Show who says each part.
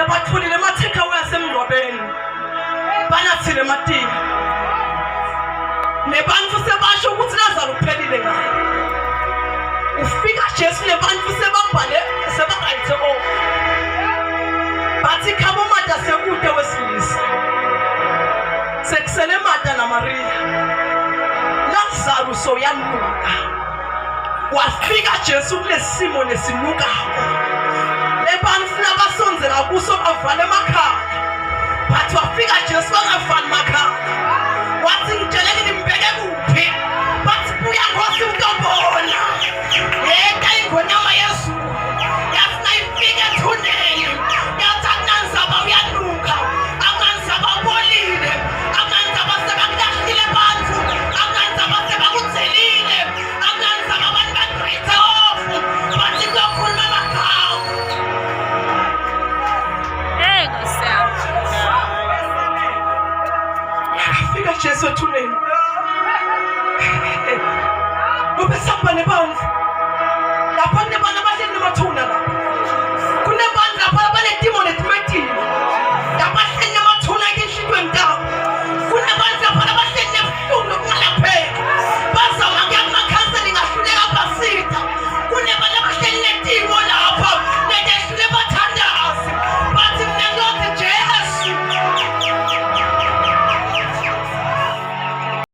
Speaker 1: bathulile matheka wasemngcwabeni banathile matiya nebantu sebasho ukuthi Lazarus uphelile ngayo ufika Jesu nebantu sebabhale sebaqayithe bathi khabo mata sekude wesilisa sekusele Martha na Maria Lazarus uyanuka wafika Jesu kulesimo nesinukayo lebantu nabasonzela kuso bavale emakhaya bathi wafika Jesu bangavali emakhaya wathi ngitsheleke nimbeke kuphi bathi buya ngosi untobona yeka ingonyama Yesu yafuna ifike ethuneni yathi akunanzaba uyanuka akunanzaba ubolile akunanzaba sebakulahlile bantu akunanzaba sebakuthelile akunanzaba abantu bagqithe ofu bathi kuyokhuluma amagama Ngosiyami Jesu ethuneni